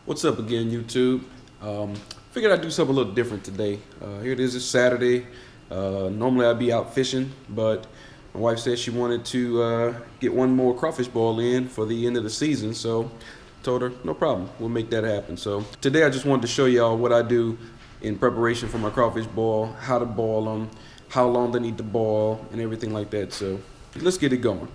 What's up again, YouTube? Figured I'd do something a little different today. Here it is, it's Saturday. Normally I'd be out fishing, but my wife said she wanted to get one more crawfish boil in for the end of the season, so I told her, no problem, we'll make that happen. So today I just wanted to show y'all what I do in preparation for my crawfish boil, how to boil them, how long they need to boil, and everything like that. So let's get it going.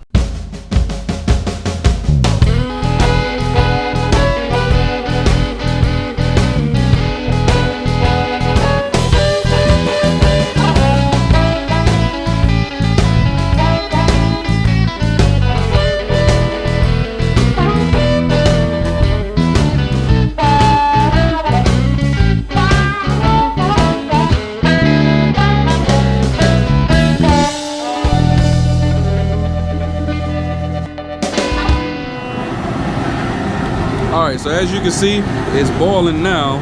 Alright, so as you can see, it's boiling now.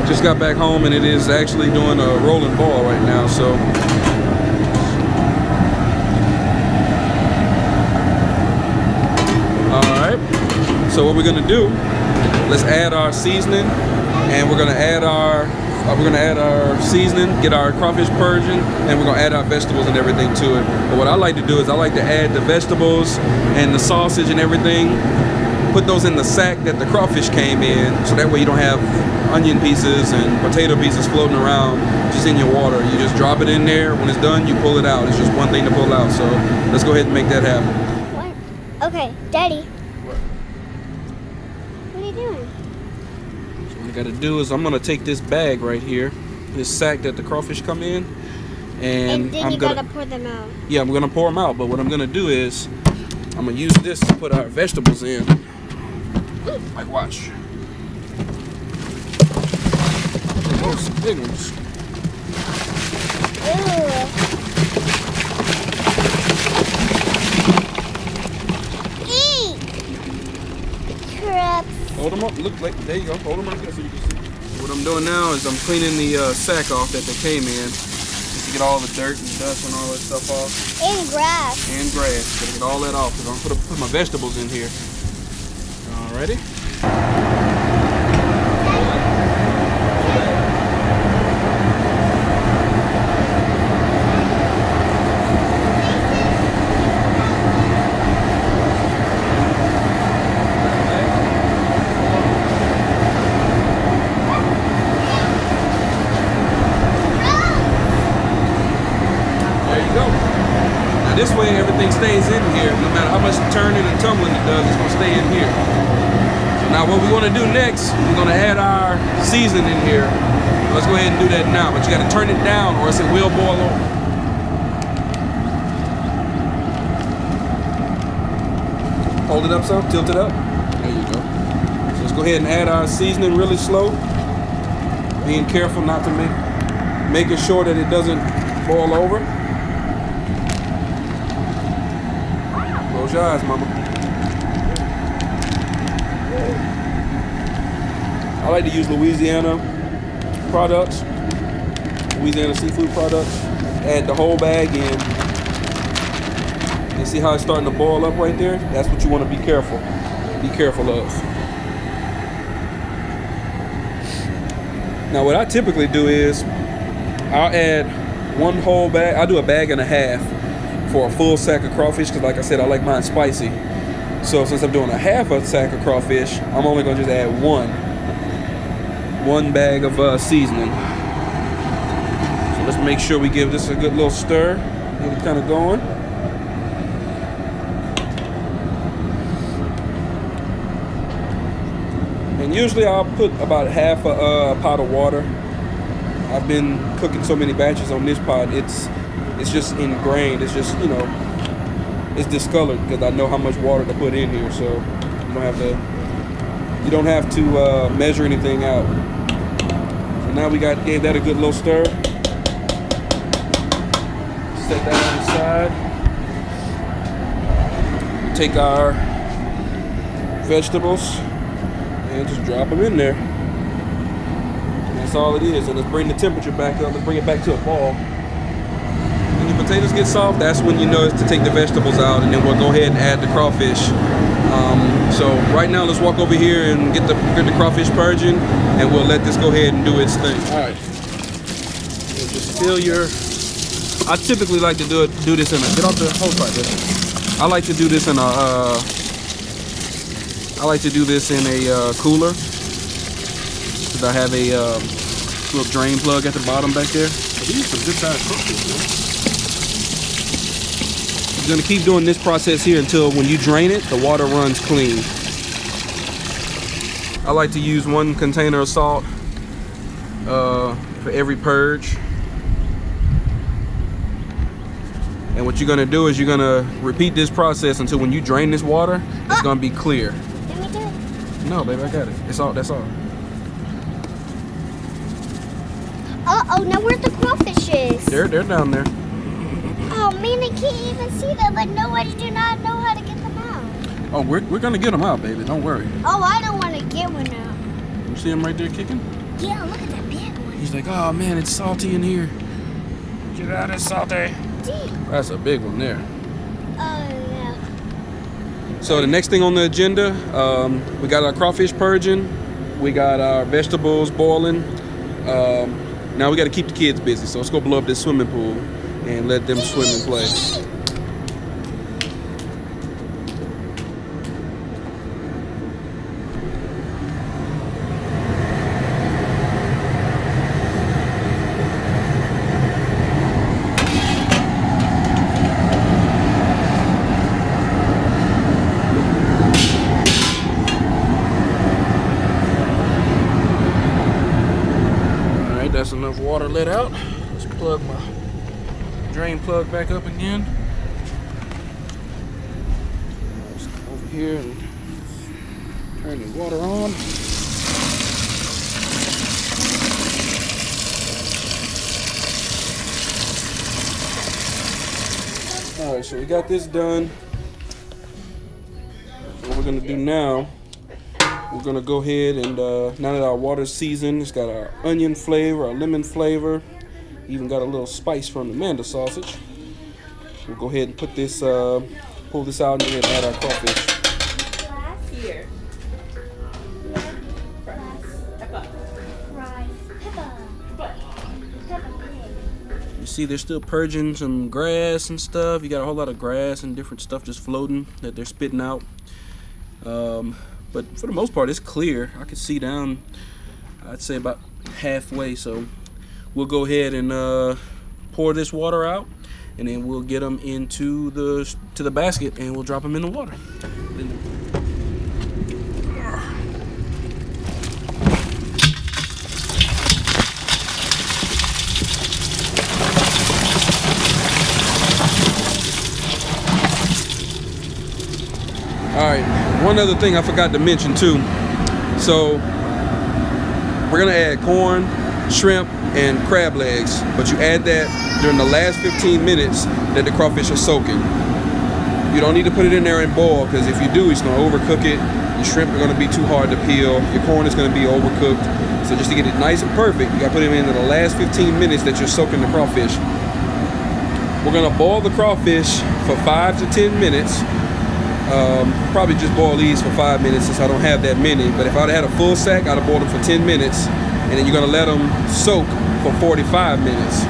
Just got back home and it is actually doing a rolling boil right now, so. Alright, so what we're gonna do, let's add our seasoning, and we're gonna add our seasoning, get our crawfish purging, and we're gonna add our vegetables and everything to it. But what I like to do is I like to add the vegetables and the sausage and everything, put those in the sack that the crawfish came in, so that way you don't have onion pieces and potato pieces floating around just in your water. You just drop it in there. When it's done, you pull it out. It's just one thing to pull out. So let's go ahead and make that happen. What? Okay, Daddy. What are you doing? So what I gotta do is I'm gonna take this bag right here, this sack that the crawfish come in, and then you gotta pour them out. Yeah, I'm gonna pour them out, but what I'm gonna do is I'm gonna use this to put our vegetables in. Like, watch. Oh, some big ones. Eat! Crap. Hold them up. Look like, there you go. Hold them up there so you can see. What I'm doing now is I'm cleaning the sack off that they came in. Just to get all the dirt and dust and all that stuff off. And grass. And grass. Gotta get all that off because I'm gonna put my vegetables in here. Alrighty. This way everything stays in here. No matter how much turning and tumbling it does, it's gonna stay in here. So now what we wanna do next, we're gonna add our seasoning in here. Let's go ahead and do that now, but you gotta turn it down or else it will boil over. Hold it up some, tilt it up. There you go. So let's go ahead and add our seasoning really slow. Being careful not to making sure that it doesn't boil over. Close your eyes, mama. I like to use Louisiana products, Louisiana seafood products. Add the whole bag in. You see how it's starting to boil up right there? That's what you want to be careful of. Now what I typically do is I'll add one whole bag. I'll do a bag and a half for a full sack of crawfish, because like I said, I like mine spicy. So since I'm doing a half a sack of crawfish, I'm only gonna just add one bag of seasoning. So let's make sure we give this a good little stir, get it kind of going. And usually I'll put about half a pot of water. I've been cooking so many batches on this pot, it's just ingrained. It's just, you know, it's discolored because I know how much water to put in here. So you don't have to measure anything out. So now we gave that a good little stir. Set that on the side. Take our vegetables and just drop them in there. And that's all it is. And let's bring the temperature back up. Let's bring it back to a boil. When your potatoes get soft, that's when you know it's to take the vegetables out, and then we'll go ahead and add the crawfish. So right now, let's walk over here and get the crawfish purging, and we'll let this go ahead and do its thing. All right. So just fill your. I typically like to do this in a. Get off the hose pipe. I like to do this in a. I like to do this in a cooler, because I have a little drain plug at the bottom back there. These are some good sized crawfish, man. You're gonna keep doing this process here until when you drain it, the water runs clean. I like to use 1 container of salt for every purge. And what you're gonna do is you're gonna repeat this process until when you drain this water, it's gonna be clear. Let me do it. No, baby, I got it. It's all. That's all. Uh-oh, now where's the crawfishes? They're down there. Oh man, I can't even see them. Like nobody do not know how to get them out. Oh, we're gonna get them out, baby. Don't worry. Oh, I don't want to get one out. You see him right there kicking? Yeah, look at that big one. He's like, oh man, it's salty in here. Get out of salty. Deep. That's a big one there. Oh yeah. So the next thing on the agenda, we got our crawfish purging. We got our vegetables boiling. Now we got to keep the kids busy. So let's go blow up this swimming pool and let them swim and play. That's enough water let out. Let's plug my drain plug back up again. Let's come over here and turn the water on. All right, so we got this done. What we're gonna do now, we're gonna go ahead and now that our water's seasoned, it's got our onion flavor, our lemon flavor, even got a little spice from the Manda sausage. We'll go ahead and put this, pull this out and then add our crawfish. Here. You see they're still purging some grass and stuff. You got a whole lot of grass and different stuff just floating that they're spitting out. But for the most part, it's clear. I can see down, I'd say about halfway. So we'll go ahead and pour this water out, and then we'll get them into the basket, and we'll drop them in the water. All right, one other thing I forgot to mention too. So we're gonna add corn, shrimp, and crab legs, but you add that during the last 15 minutes that the crawfish are soaking. You don't need to put it in there and boil, because if you do, it's gonna overcook it. Your shrimp are gonna be too hard to peel. Your corn is gonna be overcooked. So just to get it nice and perfect, you gotta put it in the last 15 minutes that you're soaking the crawfish. We're gonna boil the crawfish for 5 to 10 minutes. Probably just boil these for 5 minutes since I don't have that many. But if I'd had a full sack, I'd have boiled them for 10 minutes. And then you're gonna let them soak for 45 minutes.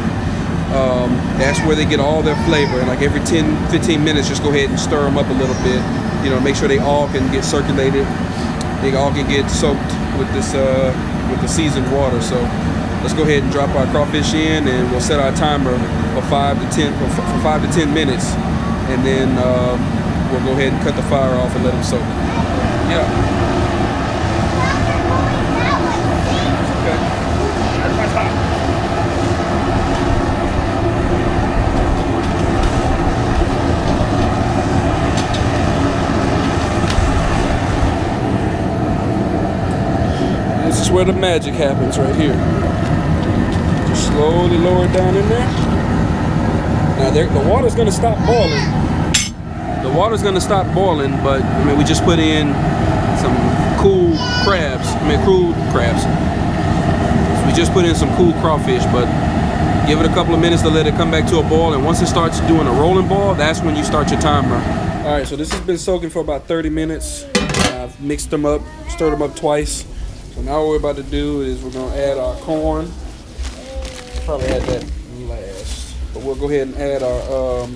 That's where they get all their flavor. And like every 10-15 minutes, just go ahead and stir them up a little bit. You know, make sure they all can get circulated. They all can get soaked with this with the seasoned water. So let's go ahead and drop our crawfish in, and we'll set our timer for 5 to 10 minutes. And then we'll go ahead and cut the fire off and let them soak. Yeah. Okay. That's my top. This is where the magic happens right here. Just slowly lower it down in there. Now the water's gonna stop boiling. The water's gonna stop boiling, but I mean, we just put in some cool crabs. Cool crabs. So we just put in some cool crawfish, but give it a couple of minutes to let it come back to a boil. And once it starts doing a rolling boil, that's when you start your timer. All right, so this has been soaking for about 30 minutes. I've mixed them up, stirred them up twice. So now what we're about to do is we're gonna add our corn. Probably add that last, but we'll go ahead and add our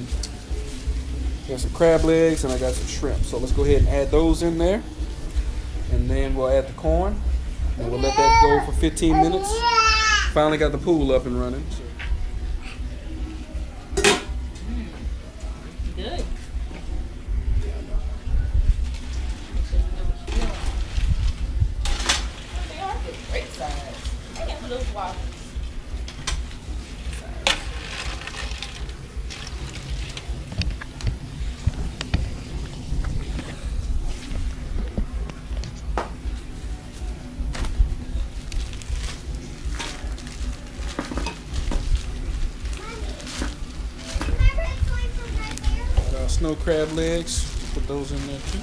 got some crab legs and I got some shrimp. So let's go ahead and add those in there, and then we'll add the corn and we'll let that go for 15 minutes. Finally got the pool up and running. So. Good. They are good. Great size. I can't put those waffles. Snow crab legs, put those in there too.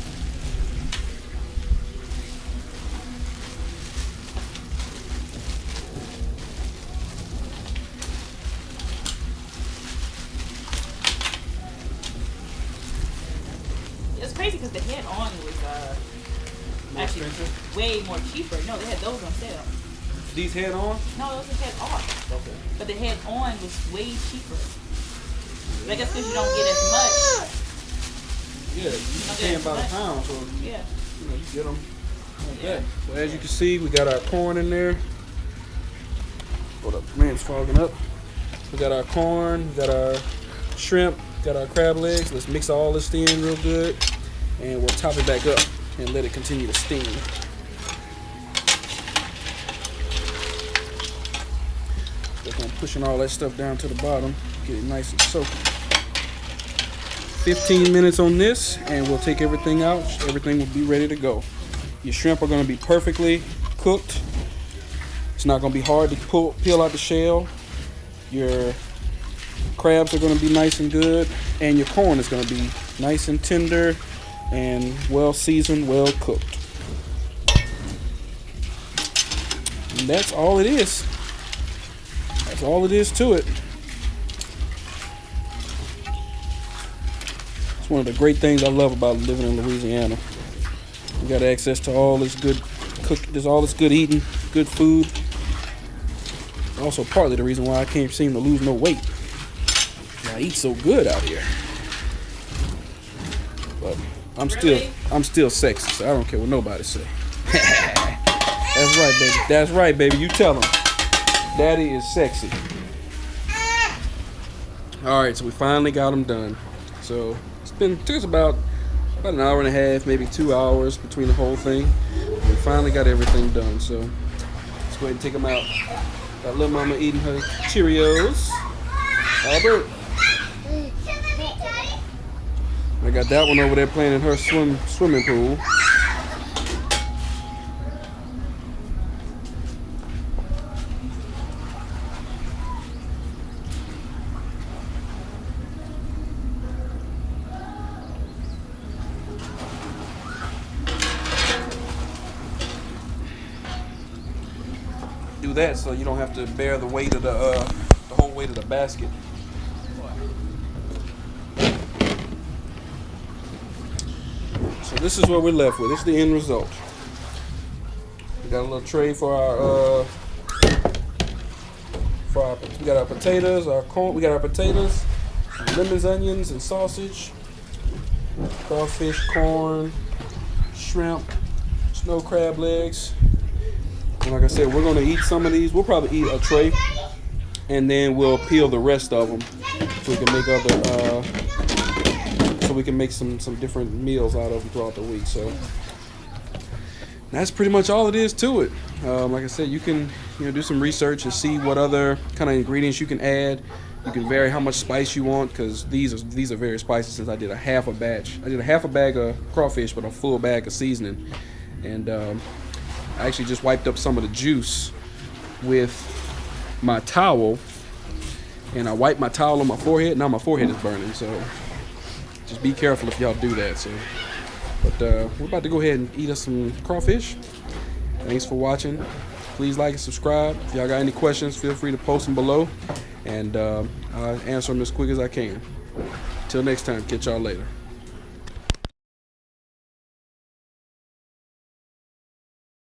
It's crazy because the head on was actually way more cheaper. No, they had those on sale. These head on? No, those are head off. Okay. But the head on was way cheaper. I guess because you don't get as much. Yeah, you paying by the pound, so yeah, you get them like that. So as you can see, we got our corn in there. Hold up, man, it's fogging up. We got our corn, got our shrimp, got our crab legs. Let's mix all this in real good, and we'll top it back up and let it continue to steam. Just gonna pushing all that stuff down to the bottom, get it nice and soaking. 15 minutes on this and we'll take everything out. Everything will be ready to go. Your shrimp are going to be perfectly cooked. It's not going to be hard to peel out the shell. Your crabs are going to be nice and good, and your corn is going to be nice and tender and well seasoned, well cooked. And that's all it is. That's all it is to it. It's one of the great things I love about living in Louisiana. We got access to all this good there's all this good eating, good food. Also partly the reason why I can't seem to lose no weight. I eat so good out here. But I'm still sexy, so I don't care what nobody say. That's right, baby. That's right, baby. You tell them. Daddy is sexy. All right, so we finally got them done. So took us about an hour and a half, maybe 2 hours between the whole thing. We finally got everything done. So let's go ahead and take them out. Got little mama eating her Cheerios. Albert. I got that one over there playing in her swimming pool. Do that so you don't have to bear the weight of the whole weight of the basket. So this is what we're left with. This is the end result. We got a little tray for our we got our potatoes, our corn. We got our potatoes, lemons, onions, and sausage. Crawfish, corn, shrimp, snow crab legs. And like I said, we're gonna eat some of these. We'll probably eat a tray, and then we'll peel the rest of them so we can make some different meals out of them throughout the week. So that's pretty much all it is to it. Like I said, you can do some research and see what other kind of ingredients you can add. You can vary how much spice you want, because these are very spicy. Since I did a half a batch, I did a half a bag of crawfish, but a full bag of seasoning, and I actually just wiped up some of the juice with my towel, and I wiped my towel on my forehead. Now my forehead is burning, so just be careful if y'all do that. So, but we're about to go ahead and eat us some crawfish. Thanks for watching. Please like and subscribe. If y'all got any questions, feel free to post them below, and I'll answer them as quick as I can. Till next time, catch y'all later.